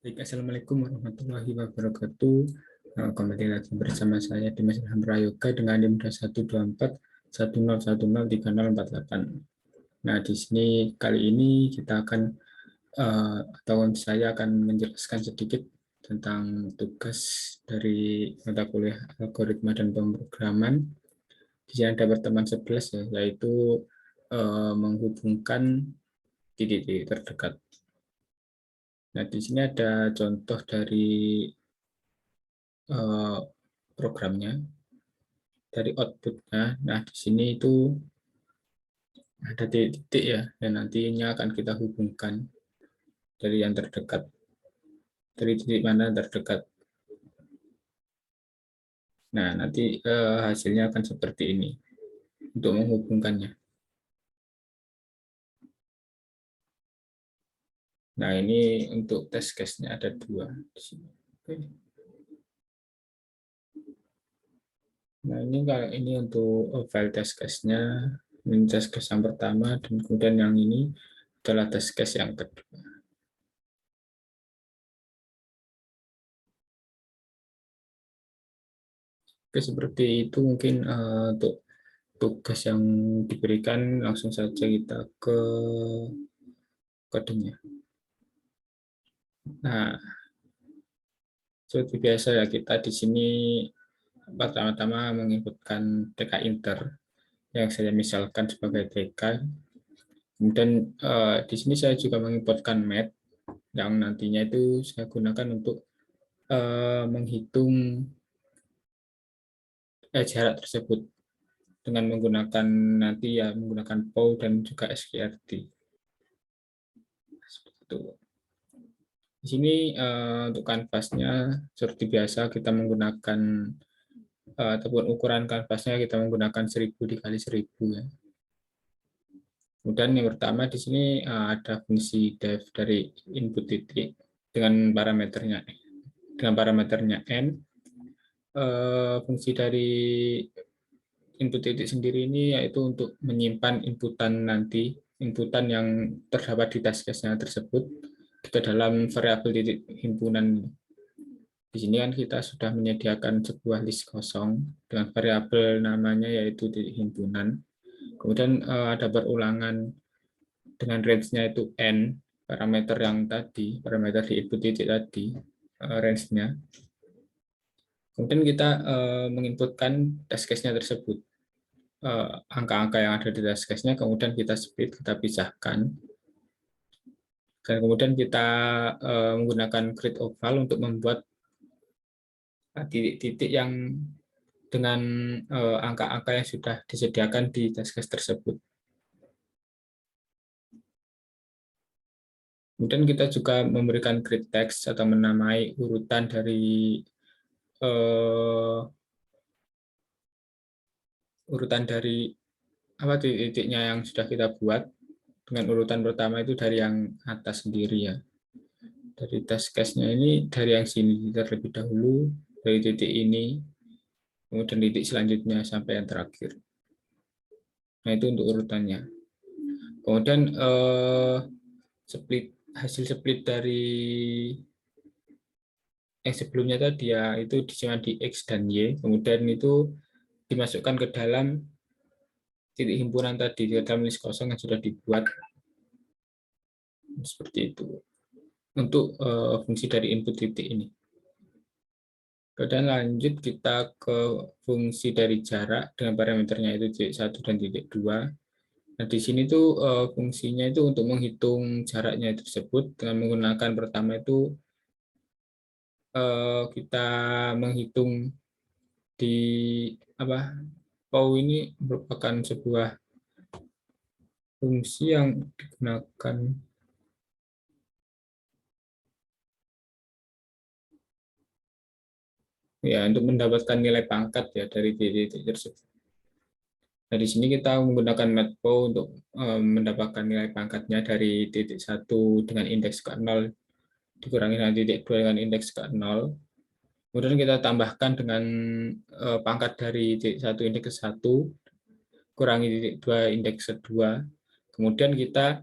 Baik, Assalamualaikum warahmatullahi wabarakatuh. Kembali lagi bersama saya Dimas Ilham Prayoga dengan NIM 12410103048. Nah, di sini kali ini kita akan atau saya akan menjelaskan sedikit tentang tugas dari mata kuliah algoritma dan pemrograman. Di sini ada pertemuan 11 ya, yaitu menghubungkan titik-titik terdekat. Nah, di sini ada contoh dari programnya, dari outputnya. Nah, di sini itu ada titik-titik ya, dan nantinya akan kita hubungkan dari yang terdekat. Dari titik mana terdekat. Nah, nanti hasilnya akan seperti ini untuk menghubungkannya. Nah, ini untuk test case-nya ada 2 di sini. Oke. Nah, ini untuk file test case-nya. Ini test case yang pertama, dan kemudian yang ini adalah test case yang kedua. Oke, seperti itu mungkin untuk tugas yang diberikan. Langsung saja kita ke kodenya. Nah, seperti biasa ya, kita di sini pertama-tama menginputkan TK Inter yang saya misalkan sebagai TK. Kemudian di sini saya juga menginputkan math yang nantinya itu saya gunakan untuk menghitung jarak tersebut dengan menggunakan nanti ya menggunakan POW dan juga SQRT. Seperti itu. Di sini untuk kanvasnya seperti biasa kita menggunakan ataupun ukuran kanvasnya kita menggunakan 1000 dikali 1000 ya. Kemudian yang pertama di sini ada fungsi def dari input titik dengan parameternya n. Fungsi dari input titik sendiri ini yaitu untuk menyimpan inputan yang terdapat di task case-nya tersebut ke dalam variabel titik himpunan. Di sini kan kita sudah menyediakan sebuah list kosong dengan variabel namanya yaitu titik himpunan. Kemudian ada berulangan dengan range-nya itu n, parameter di input titik tadi, range-nya. Kemudian kita menginputkan test case-nya tersebut. Angka-angka yang ada di test case-nya, kemudian kita split, kita pisahkan. Dan kemudian kita menggunakan grid oval untuk membuat titik-titik yang dengan angka-angka yang sudah disediakan di test case tersebut. Kemudian kita juga memberikan grid text atau menamai urutan dari titik-titiknya yang sudah kita buat. Dengan urutan pertama itu dari yang atas sendiri ya. Dari test case-nya ini dari yang sini terlebih dahulu, dari titik ini, kemudian titik selanjutnya sampai yang terakhir. Nah, itu untuk urutannya. Kemudian hasil split dari yang sebelumnya tadi ya, itu disimpan di X dan Y, kemudian itu dimasukkan ke dalam titik himpunan tadi, ke dalam list kosong yang sudah dibuat. Seperti itu. Untuk fungsi dari input titik ini. Kemudian lanjut kita ke fungsi dari jarak dengan parameternya itu titik 1 dan titik 2. Nah, di sini tuh fungsinya itu untuk menghitung jaraknya tersebut dengan menggunakan pertama itu kita menghitung di POW ini merupakan sebuah fungsi yang digunakan ya untuk mendapatkan nilai pangkat ya dari titik-titik tersebut. Nah, di sini kita menggunakan matplow untuk mendapatkan nilai pangkatnya dari titik 1 dengan indeks ke 0 dikurangi dengan titik 2 dengan indeks ke 0. Kemudian kita tambahkan dengan pangkat dari titik 1 indeks ke 1 kurangi titik 2 indeks ke 2. Kemudian kita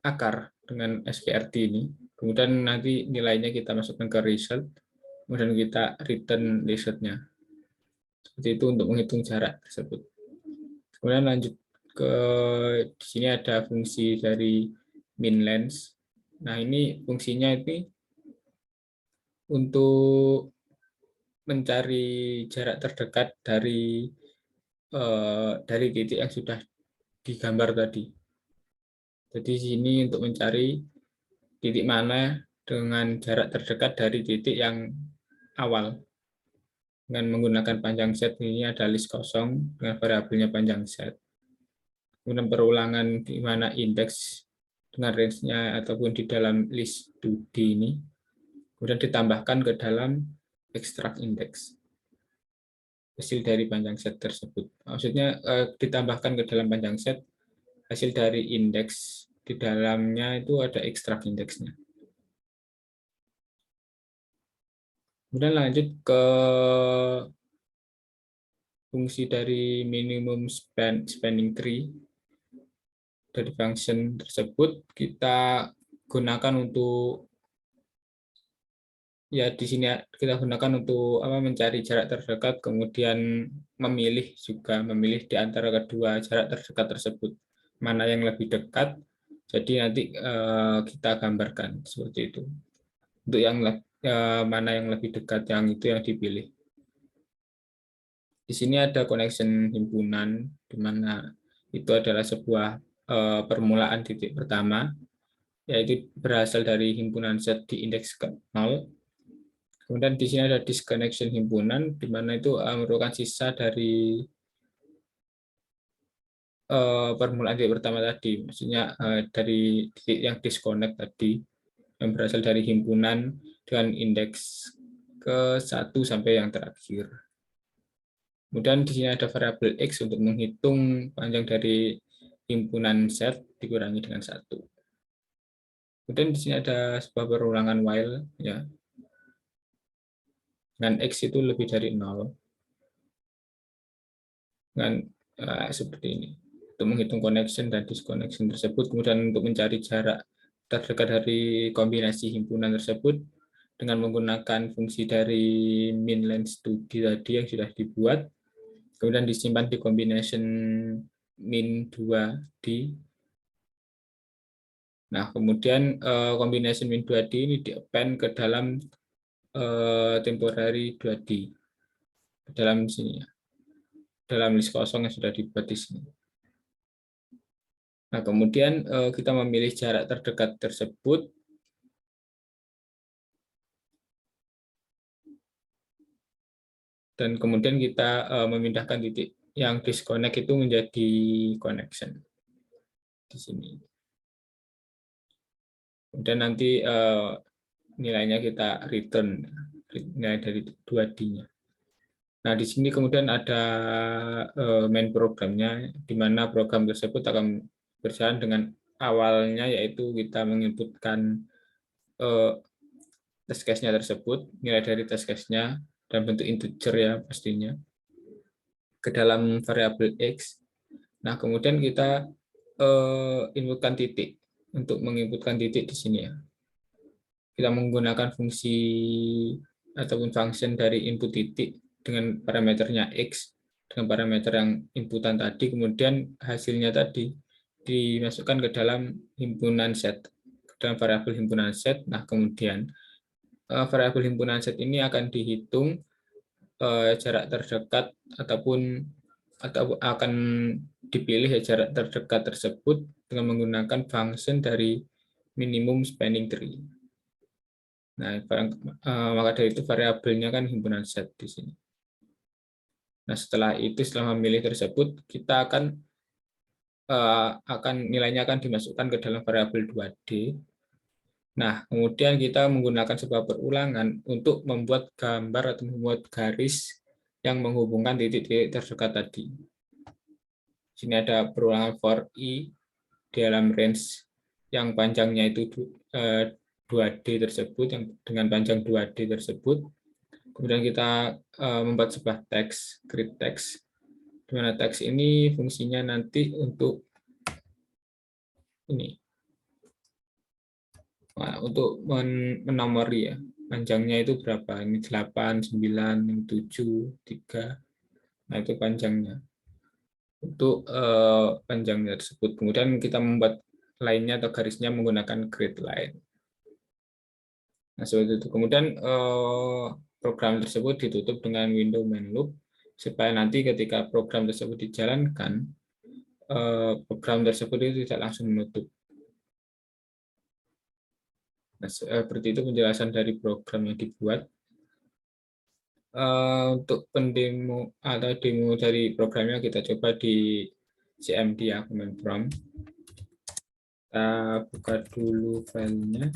akar dengan skrt ini. Kemudian nanti nilainya kita masukkan ke result, kemudian kita return resultnya. Seperti itu untuk menghitung jarak tersebut. Kemudian lanjut ke di sini ada fungsi dari min length. Nah, ini fungsinya ini untuk mencari jarak terdekat dari titik yang sudah digambar tadi. Jadi sini untuk mencari titik mana dengan jarak terdekat dari titik yang awal. Dengan menggunakan panjang set, ini ada list kosong dengan variabelnya panjang set. Kemudian perulangan di mana indeks dengan range-nya ataupun di dalam list 2D ini. Kemudian ditambahkan ke dalam extract index. Hasil dari panjang set tersebut. Maksudnya ditambahkan ke dalam panjang set, hasil dari indeks di dalamnya itu ada extract indeksnya. Kemudian lanjut ke fungsi dari minimum spanning tree. Dari function tersebut kita gunakan untuk di sini kita gunakan untuk mencari jarak terdekat, kemudian memilih di antara kedua jarak terdekat tersebut mana yang lebih dekat. Jadi nanti kita gambarkan seperti itu. Untuk yang mana yang lebih dekat, yang itu yang dipilih. Di sini ada connection himpunan, di mana itu adalah sebuah permulaan titik pertama, yaitu berasal dari himpunan set di indeks 0. Kemudian di sini ada disconnection himpunan, di mana itu merupakan sisa dari permulaan titik pertama tadi, maksudnya dari titik yang disconnect tadi, yang berasal dari himpunan dengan indeks ke 1 sampai yang terakhir. Kemudian di sini ada variabel X untuk menghitung panjang dari himpunan set dikurangi dengan 1. Kemudian di sini ada sebuah perulangan while, ya. Dengan X itu lebih dari 0. Dengan seperti ini. Untuk menghitung connection dan disconnection tersebut, kemudian untuk mencari jarak terdekat dari kombinasi himpunan tersebut dengan menggunakan fungsi dari min length 2D tadi yang sudah dibuat, kemudian disimpan di combination min 2D. Nah, kemudian combination min 2D ini di-append ke dalam temporary 2D dalam sini, dalam list kosong yang sudah dibuat di sini. Nah, kemudian kita memilih jarak terdekat tersebut. Dan kemudian kita memindahkan titik yang disconnect itu menjadi connection di sini. Kemudian nanti nilainya kita return, nilai dari 2D-nya. Nah, di sini kemudian ada main programnya, di mana program tersebut akan berjalan dengan awalnya, yaitu kita menginputkan test case-nya tersebut, nilai dari test case-nya, dan bentuk integer ya pastinya, ke dalam variabel X. Nah, kemudian kita inputkan titik. Untuk menginputkan titik di sini ya, kita menggunakan fungsi ataupun function dari input titik dengan parameternya X, dengan parameter yang inputan tadi, kemudian hasilnya tadi dimasukkan ke dalam himpunan set, ke dalam variabel himpunan set. Nah, kemudian variabel himpunan set ini akan dihitung jarak terdekat atau akan dipilih jarak terdekat tersebut dengan menggunakan function dari minimum spanning tree. Nah, maka dari itu variabelnya kan himpunan set di sini. Nah, setelah memilih tersebut, kita akan nilainya akan dimasukkan ke dalam variabel 2D. Nah, kemudian kita menggunakan sebuah perulangan untuk membuat gambar atau membuat garis yang menghubungkan titik-titik terdekat tadi. Sini ada perulangan for i dalam range yang panjangnya itu 2D tersebut, yang dengan panjang 2D tersebut. Kemudian kita membuat sebuah teks, grid text, di mana teks ini fungsinya nanti untuk ini Nah, untuk menomori ya, panjangnya itu berapa? Ini 8, 9, 7, 3. Nah, itu panjangnya. Untuk panjangnya tersebut. Kemudian kita membuat line-nya atau garisnya menggunakan grid line. Nah, seperti itu. Kemudian program tersebut ditutup dengan window main loop supaya nanti ketika program tersebut dijalankan, program tersebut itu tidak langsung menutup. Nah, seperti itu penjelasan dari program yang dibuat. Untuk pendemo atau demo dari programnya kita coba di CMD ya, command prompt. Kita buka dulu filenya.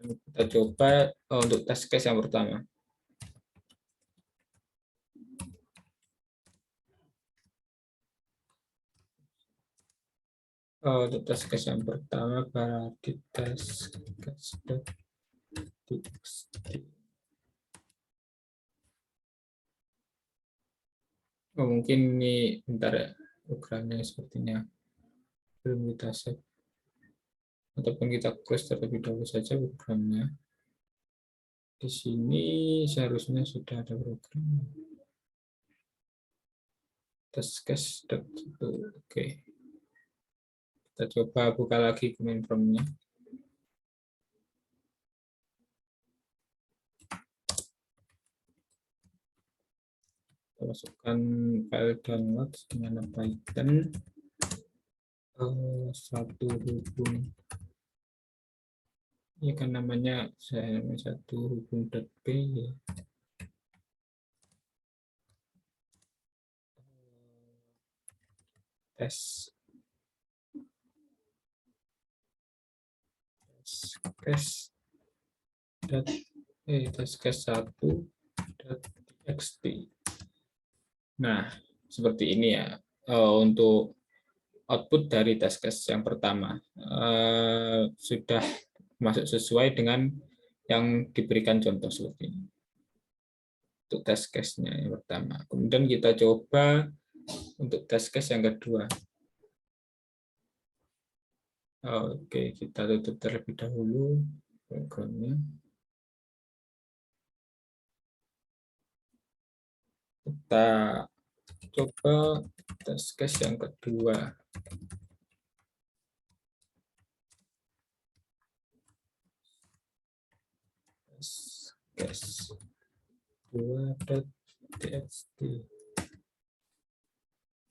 Kita coba untuk test case yang pertama. Untuk test case yang pertama berarti test case.txt. Mungkin ini bentar ya, programnya sepertinya belum kita save. Ataupun kita close terlebih dahulu saja programnya. Di sini seharusnya sudah ada program. Test case. Oke. Kita coba buka lagi command prompt-nya. Kita masukkan file download dengan Python 1 hubung. Ini kan namanya saya 1 hubung.p ya. Test case test1.txt. Nah, seperti ini ya untuk output dari test case yang pertama. Sudah masuk sesuai dengan yang diberikan contoh seperti ini. Untuk test case-nya yang pertama. Kemudian kita coba untuk test case yang kedua. Oke, kita tutup terlebih dahulu programnya. Kita coba test case yang kedua. Test case 2.txt.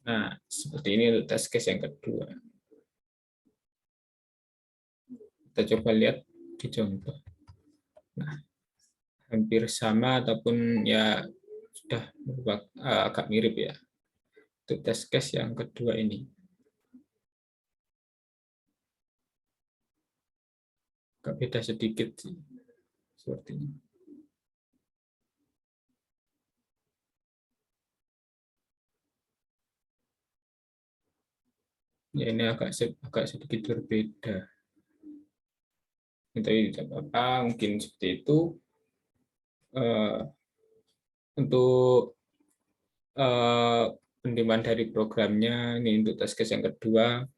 Nah, seperti ini untuk test case yang kedua. Kita coba lihat di contoh. Nah, hampir sama ataupun ya sudah agak mirip ya. Untuk test case yang kedua ini. Agak beda sedikit sih. Seperti ini. Ya, ini agak sedikit berbeda. Tapi tidak apa-apa, mungkin seperti itu. Untuk penerimaan dari programnya, ini untuk test case yang kedua.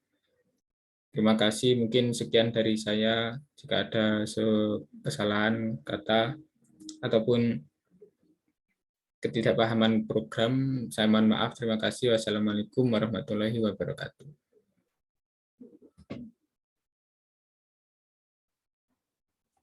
Terima kasih, mungkin sekian dari saya. Jika ada kesalahan kata ataupun ketidakpahaman program, saya mohon maaf. Terima kasih. Wassalamualaikum warahmatullahi wabarakatuh.